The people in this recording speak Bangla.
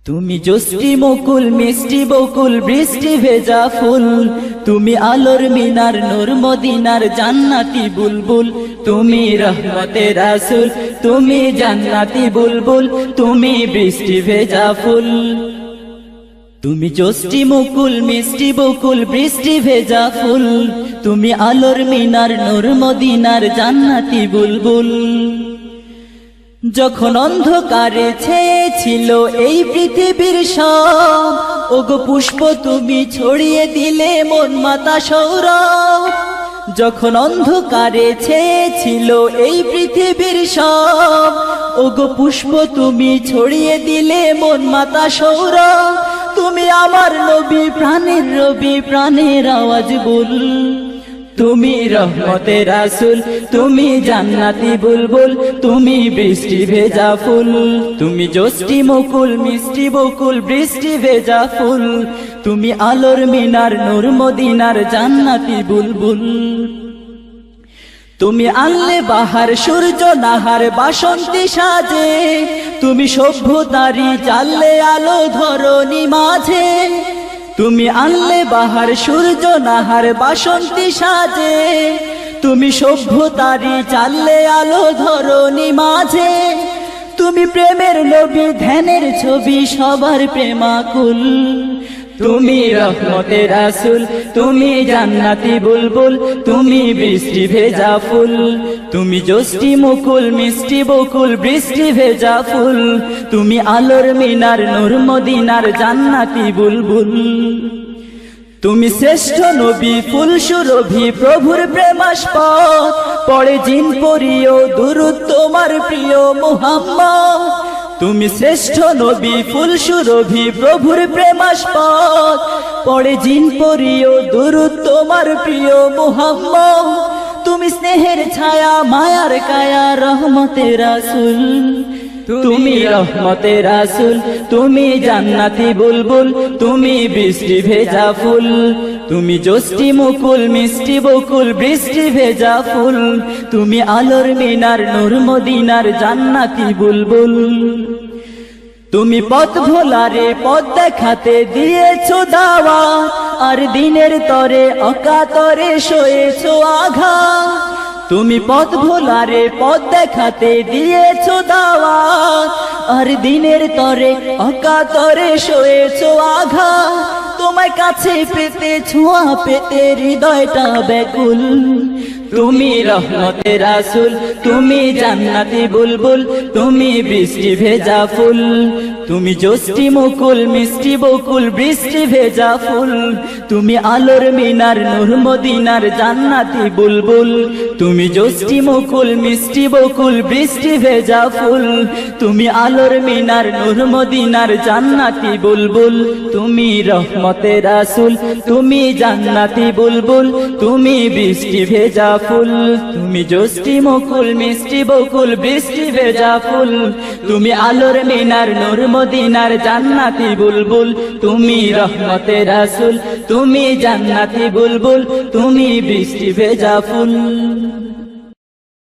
তুমি জোষ্ঠী মুকুল মিষ্টি বকুল বৃষ্টি ভেজা ফুল, তুমি আলোর মিনার নূর মদিনার জান্নাতি বুলবুল, তুমি রহমতের রাসূল, তুমি জান্নাতি বুলবুল, তুমি বৃষ্টি ভেজা ফুল। তুমি জোষ্ঠী মুকুল মিষ্টি বকুল বৃষ্টি ভেজা ফুল, তুমি আলোর মিনার নূর মদিনার জান্নাতি বুলবুল। যখন অন্ধকারে ছেয়েছিল এই পৃথিবীর সব, ওগো পুষ্প তুমি ছড়িয়ে দিলে মন মাতা সৌরভ। যখন অন্ধকারে ছেয়েছিল এই পৃথিবীর সব, ওগো পুষ্প তুমি ছড়িয়ে দিলে মন মাতা সৌরভ। তুমি আমার নবী প্রাণের রবি প্রাণের আওয়াজ বল, তুমি রহমতের রাসূল, তুমি জান্নাতি বুলবুল, তুমি বৃষ্টি ভেজা ফুল। তুমি জোষ্ঠী মুকুল মিষ্টি বকুল বৃষ্টি ভেজা ফুল, তুমি আলোর মিনার নূর মদিনার জান্নাতি বুলবুল। তুমি আনলে বাহার সূর্য নাহার বাসন্তী সাজে, তুমি সভ্যতারি জানলে আলো ধরণী মাঝে। তুমি আনলে বাহার সূর্য নাহার বাসন্তী সাজে, তুমি সভ্যতারি চাললে আলো ধরণী মাঝে। তুমি প্রেমের নবী ধ্যানের ছবি সবার প্রেমাকুল, তুমি রহমতের রাসূল, তুমি জান্নাতি বুলবুল, তুমি বৃষ্টি ভেজা ফুল। তুমি জোষ্ঠী মুকুল মিষ্টি বকুল বৃষ্টি ভেজা ফুল, তুমি আলোর মিনার নূর মদিনার জান্নাতি বুলবুল। তুমি শ্রেষ্ঠ নবী ফুল সুরভি প্রভুর প্রেমাস্পদ, পড়ে জিন পরিও দুরূদ তোমার প্রিয় মুহাম্মদ। তুমি শ্রেষ্ঠ নবী ফুল সুরভি প্রভুর প্রেমাস্পদ, পড়ে জিন পরিও দুরূদ তোমার প্রিয় মুহাম্মদ। তুমি স্নেহের ছায়া মায়ার কায়া রহমতের রাসূল, তুমি রহমতের রাসূল, তুমি জান্নাতি বুলবুল, তুমি বৃষ্টি ভেজা ফুল। তুমি জোষ্ঠী মুকুল মিষ্টি বকুল বৃষ্টি ভেজা ফুল, তুমি আলোর মিনার নূর মদিনার জান্নাতি বুলবুল। তুমি পথ ভোলারে পথ দেখাতে দিয়েছো দাওয়াত, আর দিনের তরে অকাতরে সয়েছো আঘাত। তুমি পথ ভোলারে পথ দেখাতে দিয়েছো দাওয়াত, আর দিনের তরে অকাতরে সয়েছো আঘাত। তোমায় কাছে পেতে ছোঁয়া পেতে হৃদয়টা ব্যাকুল, তুমি রহমতের রাসূল, তুমি জান্নাতি বুলবুল, তুমি বৃষ্টি ভেজা ফুল। তুমি জোষ্ঠী মুকুল মিষ্টি বকুল বৃষ্টি ভেজা ফুল, তুমি আলোর মিনার নূর মদিনার জান্নাতি বুলবুল। তুমি জোষ্ঠী মুকুল মিষ্টি বকুল বৃষ্টি ভেজা ফুল, তুমি আলোর মিনার নূর মদিনার জান্নাতি বুলবুল। তুমি রহমতের রাসূল, তুমি জান্নাতি বুলবুল, তুমি বৃষ্টি ভেজা ফুল। তুমি জোষ্ঠী মুকুল মিষ্টি বকুল বৃষ্টি ভেজা ফুল, তুমি আলোর মিনার নূর মদিনার জান্নাতি বুলবুল। তুমি রহমতের রাসূল, তুমি জান্নাতি বুলবুল, তুমি বৃষ্টি ভেজা ফুল।